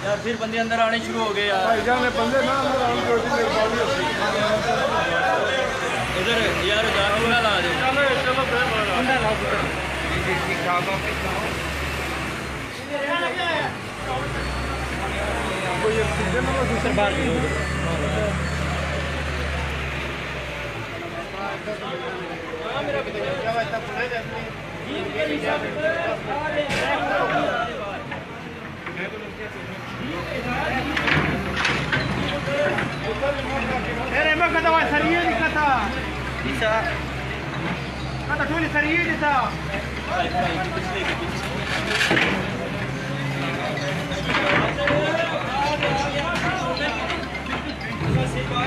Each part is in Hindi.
यार फिर बंदे अंदर आने शुरू हो गए यार। बंदे ना इधर यार जाना ला दे। चलो दूसरे बार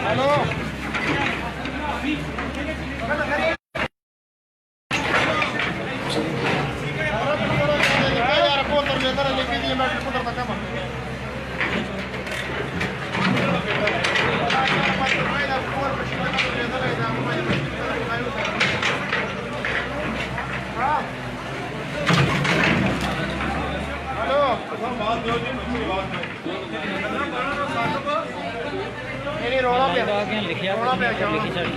हेलो लिखिया लिखी चढ़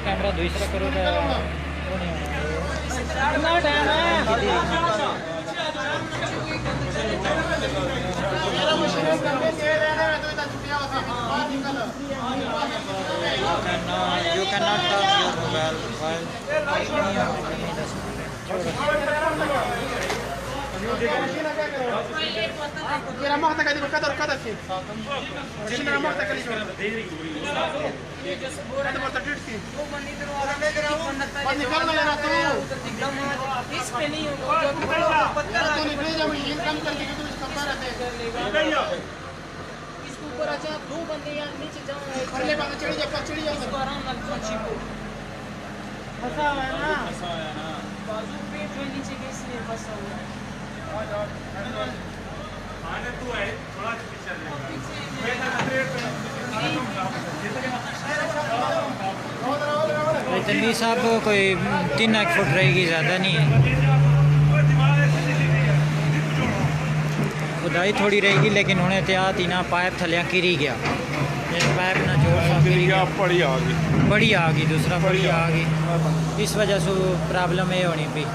कैमरा दूसरा करो you cannot touch your mobile while Era morta que digo cada assim. Deixa na morta que digo. Ada morta que digo. Mas निकलना यार तू इस पे नहीं होगा जो पत्थर तू निकल जा मैं इनकम करके तू इसका कर दे इसके ऊपर अच्छा दो बंदे यहाँ नीचे जाओ अगले बार चढ़ी जा इसको आराम लग जाए फंसा है ना बाजू पे जो नीचे के इसलिए फंसा हुआ है आने तू है थोड़ा पीछे तनवीर साहब कोई 3 फुट रहेगी, ज़्यादा नहीं है। खुदाई थोड़ी रहेगी लेकिन उन्हें एहतियात ही ना पाइप थलिया गिरी गया, पाइप ना जोर सा गिरी गया, बड़ी आ गई दूसरा बड़ी आ गई। इस वजह से प्रॉब्लम ये होनी पी।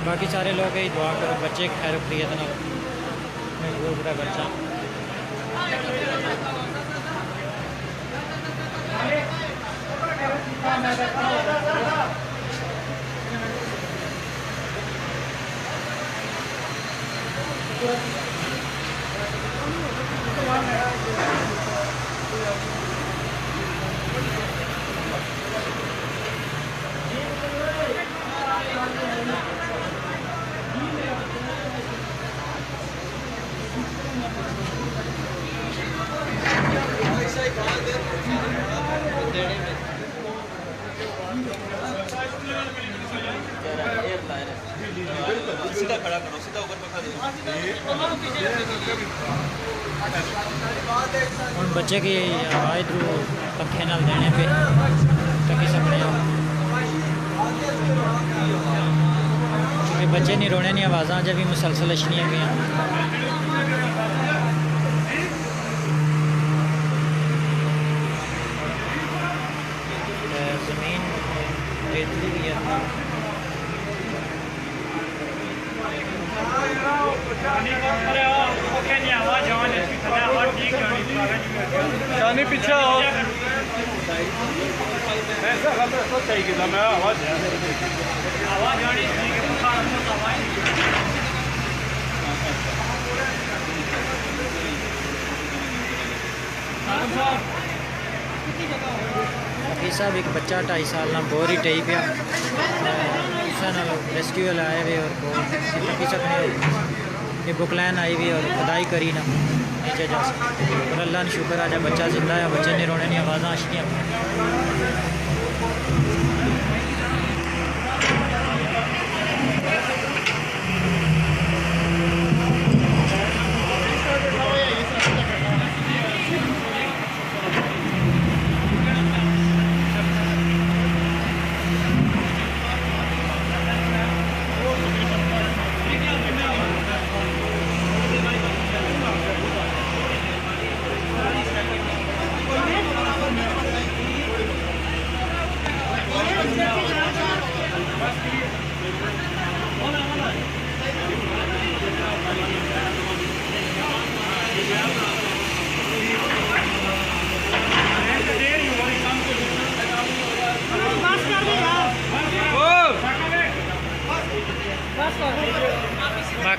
बाकी सारे लोग ही दुआ करो बच्चे खैर खैरियत ना मजबूर पूरा बच्चा। सीधा खड़ा करो, सीधा ऊपर पकड़ दो। बच्चे की आवाज़ थ्रू पंखे नाल देने पे तकी सकते हो, क्योंकि बच्चे नहीं रोने नहीं आवाज़ा जब भी मुसलसल अछनियाँ गई। ज़मीन रेतली भी है। जानी पीछे आओ ऐसा गलत तो चाहिए था मैं आवाज आनी साहब एक बच्चा 2.5 साल ना बोर ही टई पिया रेस्क्यू वाले आए हुए और तकी सकने ये बुकलैन आई हुई और खुदाई करी ना नीचे जा सकते और अल्लाह ने शुक्र आज बच्चा जिंदा है, बच्चे ने रोने नहीं आवाज़ आशनियाँ।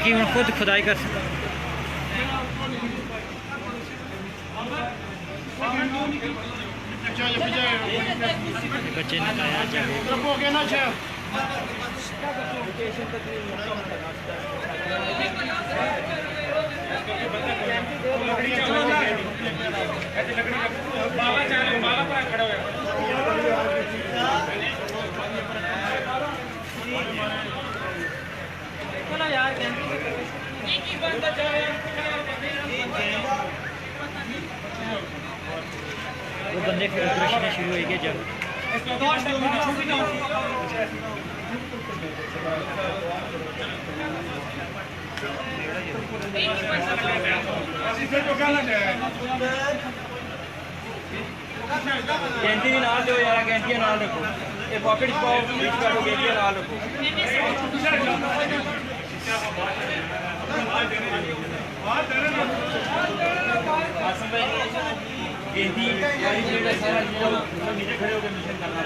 बाकी हम खुद खुदाई कर सकते बच्चे ने लाया जाए वो बंदे फिर रखना शुरू हो गए जब गैंती भी नाल दो यार गैंतियां नाल रखो ये पॉकेट पाओ बीच काटो गैंतियां नाल रखो गैंती वाली प्लेट है सारा नीचे खड़े होकर मिशन करना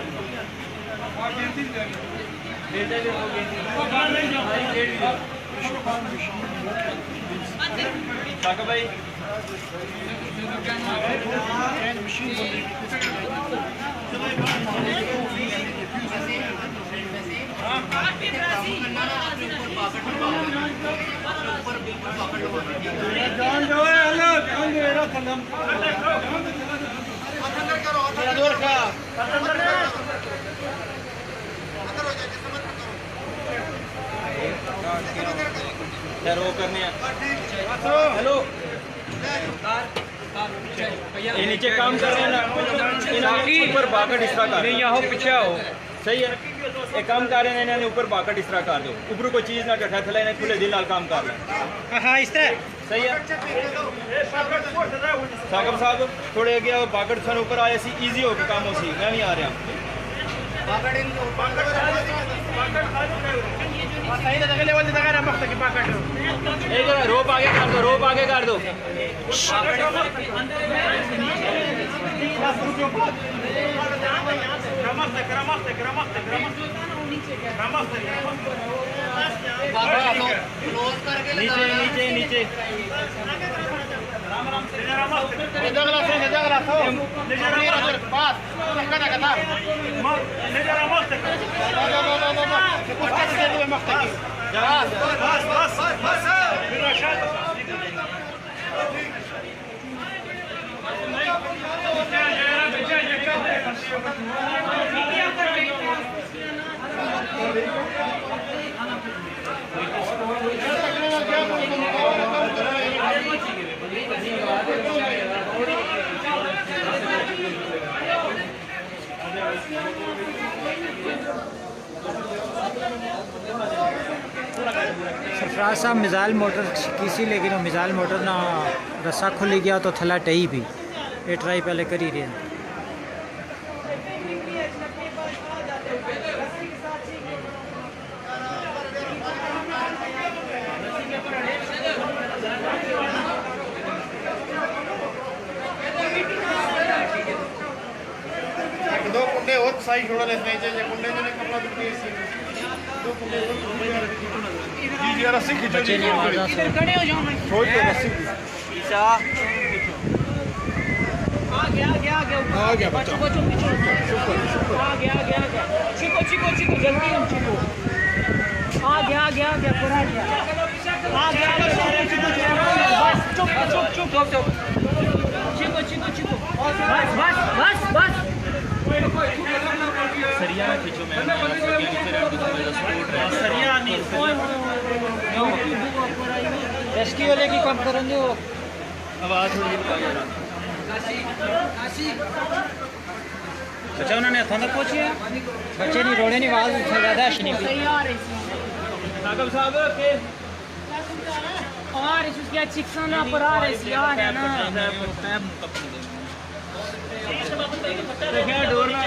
बेटा देखो गैंती काका भाई यार वो करने हेलो ये नीचे काम कर रहे हैं ना ऊपर बाकट इस तरह नहीं यहाँ पीछे आओ सही है ये काम कर रहे हैं इन्होंने ऊपर बाकट इस तरह कर दो ऊपर कोई चीज़ ना डठा थला इन्हें खुले दिल नाल काम कर लें हाँ इस तरह सही है साकब साहब थोड़े अगे आओ बाकट सन ऊपर आए सी ईजी हो के काम हो सी मैं भी आ रहा रोप आगे कर दो रोप आगे कर दो नीचे नीचे नीचे सरफराज साहब मिसाइल मोटर किसी लेकिन वो मिसाइल मोटर ना रस्सा खुली गया तो थला टही भी ये ट्राई पहले कर ही रहे दो कुंडे और साइज छोड़ा लेते हैं जे कुंडे ने कपड़ा दुख के सी दो कुंडे और जी जी रस्सी खींचो बच्चे ने आवाज़ इधर खड़े हो जाओ छोड़ दो रस्सी ईशा आ गया बच्चा बचो पीछे आ गया चिको जल्दी हम चिको आ गया पूरा आ गया बस चुप चिको बस सरिया खींचो मैं सरिया नहीं रेस्क्यू वाले की कम करेंगे वो आवाज़ थोड़ी अच्छा उन्होंने हथों तक पहुँची है बच्चे नहीं रोड़े नहीं आवाज़ ज़्यादा अच्छी नहीं साकब साहब के और इसके चिकसाना पर आ रहे सी यार है ना देखिए डोर में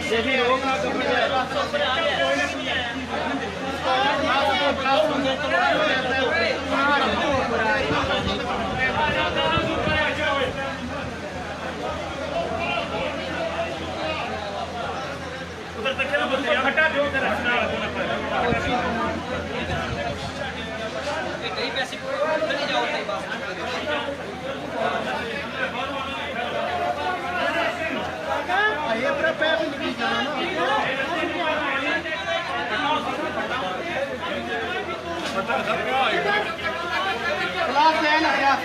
देखिए रोक ना उधर तक चलो हटा दो पैप निकल जाना ना क्लास है ना यार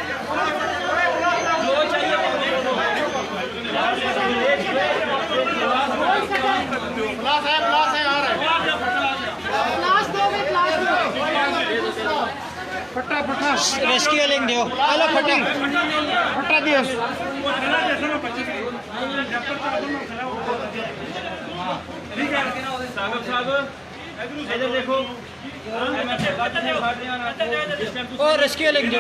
जो चाहिए क्लास है आ रहा है क्लास दो में क्लास दो फटा फटा रेस्क्यू लिंक दो हेलो फटा फटा दियो साहब साहब इधर देखो ओ रेस्क्यू लिंक दो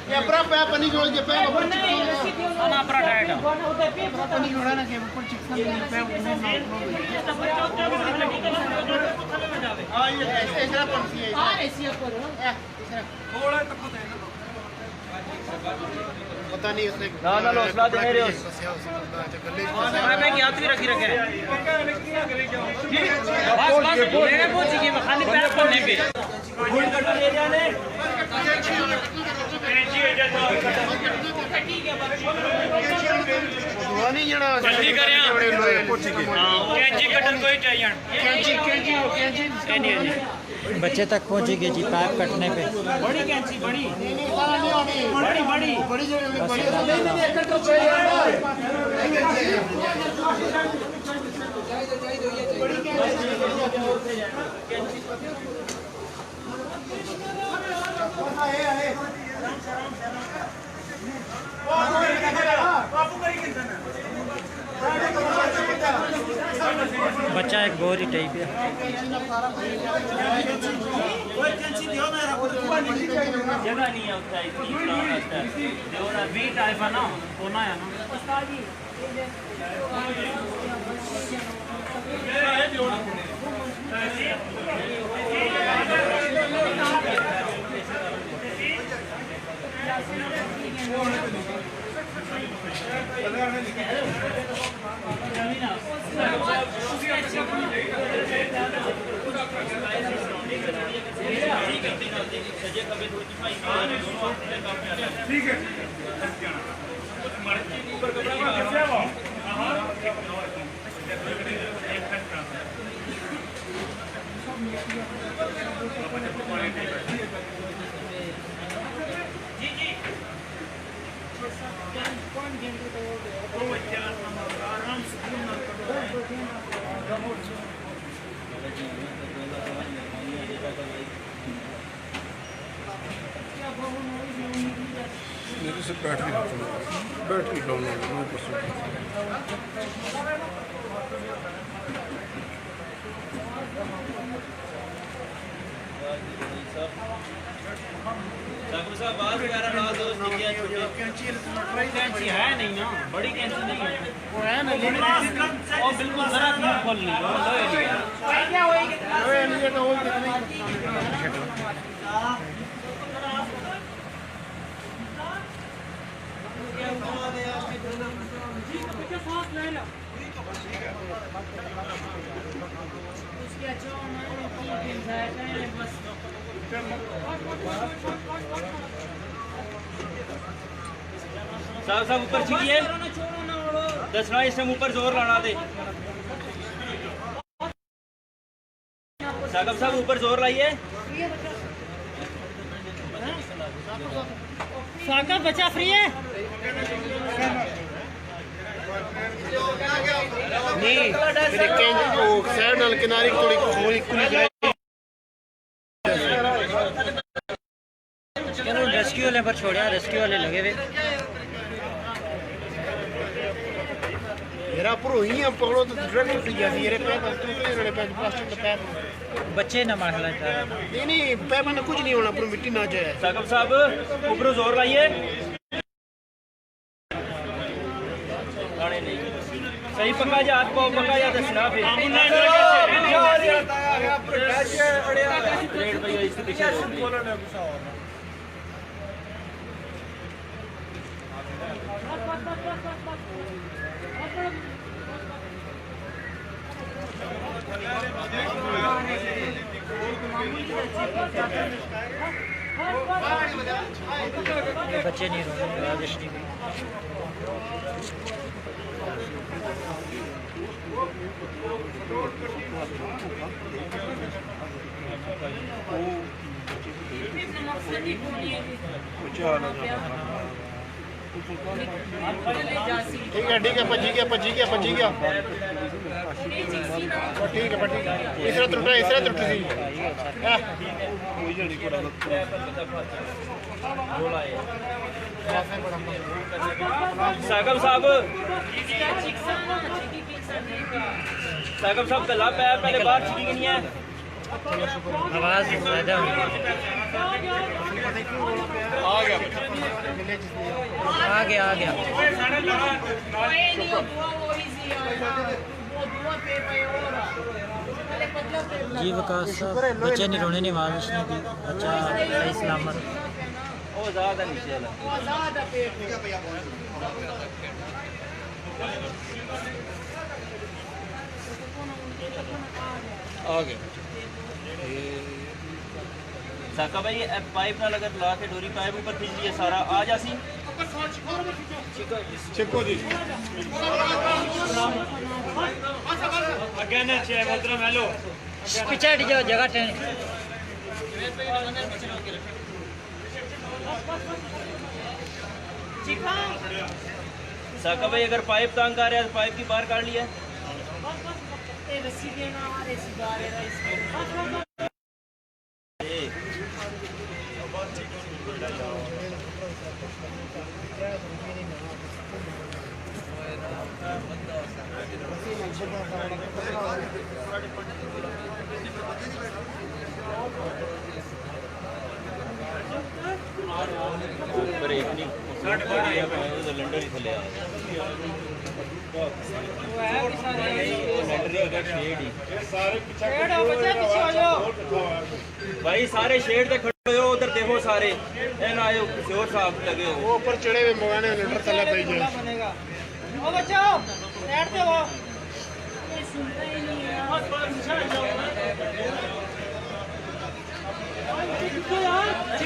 ये अपना पैप पानी जोड़ के पैप ऊपर ना अपना टाइट है पानी जोड़ा ना के ऊपर चिकन पैप हां ये ऐसा पंछी है हां ऐसी ऊपर थोड़ा तक पता नहीं उसने ना ना हौसला दे रहे हो मैं की हाथ भी रखी रखे पहुंच गए खाली पैर खोलने पे फुल कटर एरिया ने नहीं जड़ा जल्दी करें कैंची कटन कोई चाहिए कैंची बच्चे तक पहुंची गए जी पाइप कटने पे बड़ी कैंची बड़ी बड़ी बड़ी बच्चा एक बोरी टाइप है जगह नहीं है उसका वी टाइप है ना सोना है ना ठीक है मेरे से बैटरी डाउन हो डॉक्टर साहब बात वगैरह डाल दो कैंची है नहीं ना बड़ी कैंची नहीं है वो है ना और बिल्कुल जरा भी खोल नहीं साहब साहब ऊपर छिड़िए दसना इसमें ऊपर जोर लाना दे साहब साहब ऊपर जोर लाइए साका बच्चा फ्री है नहीं मेरे कैंची को साइड नाल किनारे थोड़ी खोल खुली कराई चलो रेस्क्यू वाले पर छोड़िया रेस्क्यू वाले लगे हुए मेरा प्रो ही है पकड़ो तो डायरेक्ट उठ जाती है पैप तो मेरे पैप प्लास्टिक का पैप बच्चे न मारना चाह रहा था नहीं पैप में कुछ नहीं होना पर मिट्टी ना जाए साहब साहब ऊपर जोर लाइए सही पक्का जा आपको पक्का या दसना फिर बच्चे नहीं रोने नवाजिश नहीं हुई। ठीक है पची गया ठीक है इसरा त्रुट सी साकब साहब गला पे पहले बाहर छिड़ी नहीं है आवाज़ ज़्यादा हुई। आ गया जी वकास साहब बच्चे नहीं रोने नहीं आवाज़ नहीं दी बच्चा सही सलामत वो ज़्यादा नीचे वाला आ गया साका भाई पाइप ना लगा ला के डोरी पाइप ऊपर खींच लिए सारा आ जासी छिको जी अगेन चेक उधर हेलो पीछे हट जाओ जगह टेन साका भाई अगर पाइप तंग आ रहा है तो पाइप की बाहर काट लिया सिलेंडर ही थले भाई सारे शेड पे खड़े हो उधर देखो सारे एन आए जोर साहब लगे हो वो ऊपर चढ़े हुए मगाने लेटर थल्ले पई जाए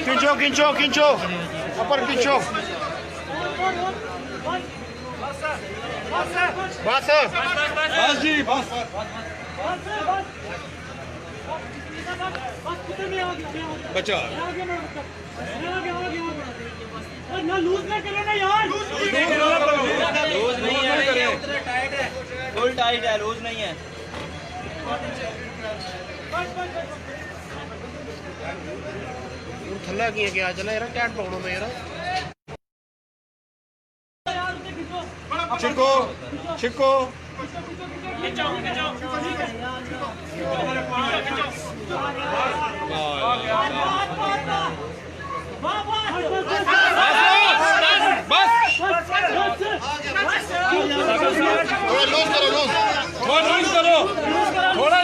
खींचो ऊपर खींचो बस जी बस बचा ना लूज ना करो ना यार लूज नहीं है फुल टाइट है लूज नहीं है थल्ला किया गया चला यार टैट पकड़ो मैं यार छिको लूज करो थोड़ा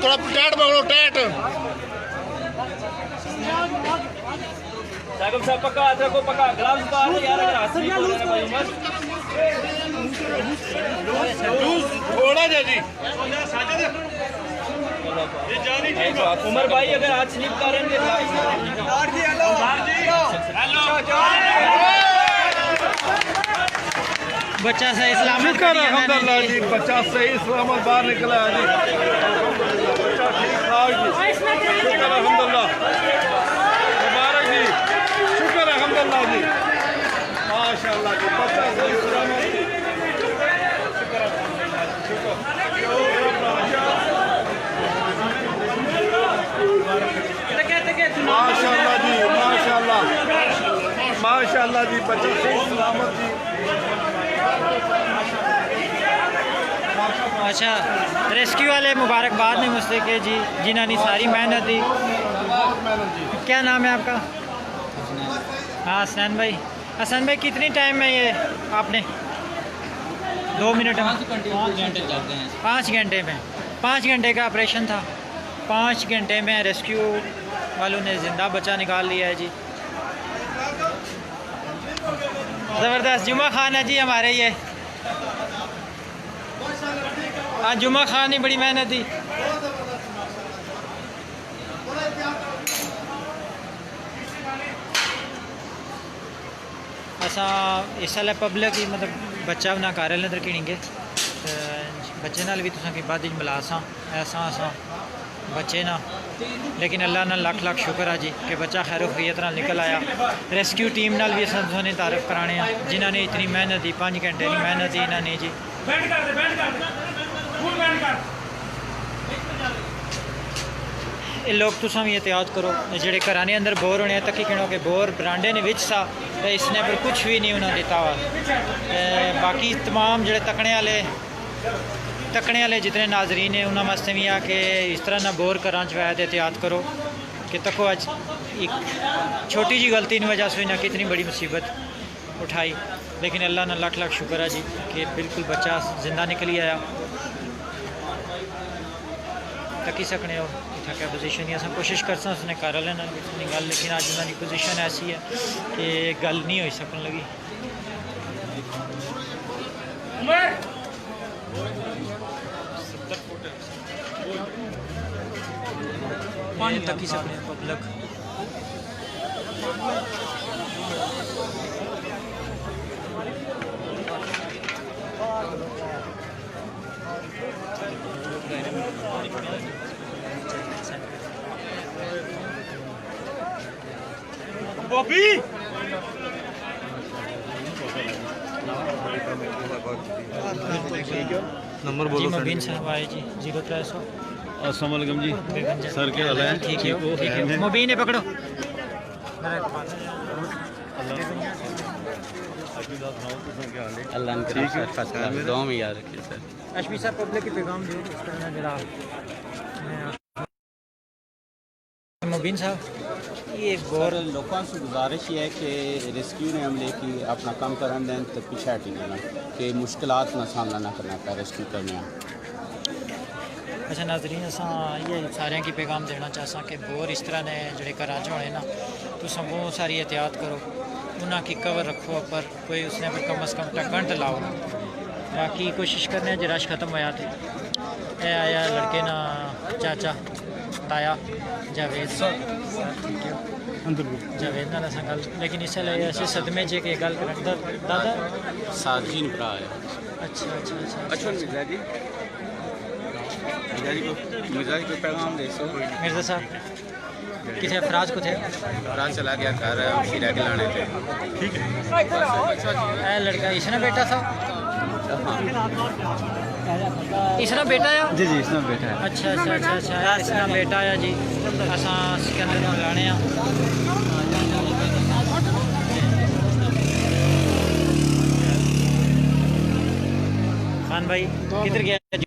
थोड़ा टैट पकड़ो टैट साहब साहब पक्का हाथ रखो पक्का ग्लव्स बाहर यार अगर हाथ नहीं खोलना भाई मत थोड़ा जा जी उमर भाई अगर हाथ स्लिप करेंगे बच्चा सही सलामत अल्हम्दुलिल्लाह जी बच्चा सही सलामत बाहर निकला है जी बच्चा ठीक ठाक जी शुक्र अल्हम्दुलिल्लाह मुबारक जी शुक्र अल्हम्दुलिल्लाह जी माशाअल्लाह जी बच्चा सही सलामत माशाअल्लाह जी माशाअल्लाह जी बच्चा सही सलामत जी अच्छा रेस्क्यू वाले मुबारकबाद ने मुझसे कि जी जिन्होंने सारी मेहनत दी। क्या नाम है आपका? हाँ हसन भाई। हसन भाई कितनी टाइम में ये आपने 2 मिनट में 5 घंटे चलते हैं 5 घंटे में 5 घंटे का ऑपरेशन था 5 घंटे में रेस्क्यू वालों ने ज़िंदा बच्चा निकाल लिया है जी। ज़बरदस्त जुमा खान है जी हमारे ये। हाँ जुमा खान ने बड़ी मेहनत दी। असा इस साल पब्लिक ही मतलब बच्चा बना घर अंदर किनेंगे बच्चे नाल भी तुसा की बाद मिला सा ऐसा असा बच्चे ना, लेकिन अल्लाह ना लख लख शुक्र है जी कि बच्चा खैर खैरियत नाल निकल आया। रेस्क्यू टीम नाल भी असा तुसें तारीफ कराने जिन्होंने इतनी मेहनत दी 5 घंटे की मेहनत दी इन्होंने जी। ये लोग तुसा भी एहतियात करो जेडे घराने अंदर बोर होने तकी किनो के बोर बरांडे ने विच सा इसने पर कुछ भी नहीं उन्हें दिता हुआ। बाकी तमाम जेडे तकने वाले जितने नाजरीन हैं उन्होंने वास्ते भी आ कि इस तरह ना बोर करा च वैद एहतियात करो कि तको अज एक छोटी जी गलती की वजह से ना कितनी बड़ी मुसीबत उठाई, लेकिन अल्लाह ना लख लख शुक्र है जी कि बिल्कुल बच्चा जिंदा निकली आया। तकी सकने हो इतना क्या पोजीशन ही अस कोशिश कर उसने घर वाले गल, लेकिन अज उन्होंने पोजीशन ऐसी है कि गल नहीं हो सकन लगी। पानी तक ही सकने पब्लिक बॉबी नंबर बोलो मुबीन साहब आए जी 0300। अस्सलाम वालेकुम जी सर क्या हाल है? ठीक है मुबीन ने पकड़ो। अल्लाह ने दुआ में याद रखिए सर। अशमी साहब पब्लिक की पैगाम दो इस तरह जरा मुबीन साहब ये और लोगों से गुजारिश है कि रेस्क्यू ने हमले की अपना काम करन दें तो पीछे हटी देना कि मुश्किलात का सामना ना करना पड़े रेस्क्यू करने। अच्छा नाजरीन असा ये सारे की पैगाम देना चाहसा कि बोर इस तरह ने जोड़े घर होने ना तो बहुत सारी एहतियात करो, उन्हें की कवर रखो पर कोई उसने पर कम अज़ कम ढक्कन तो लाओ। बाकी कोशिश करने जो रश ख़त्म होया थे ए आया लड़के ना चाचा ताया जावेद जावेद ना असा गल, लेकिन इसलिए ऐसे सदमे च कि गल कर दादा साजिन भरा है। अच्छा अच्छा अच्छा अच्छा मिजाज को पैगाम दे सो। मिर्ज़ा साहब किथे अफराज को थे रात चला गया घर शीरा के लाने थे। ठीक है लड़का इसने बेटा था इसना बेटा है जी जी इसमें बैठा है। अच्छा अच्छा अच्छा अच्छा इसका बेटा है जी असा सिकंदर में लाने खान भाई किधर गया जी?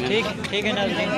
ठीक ठीक है नाज़रीन।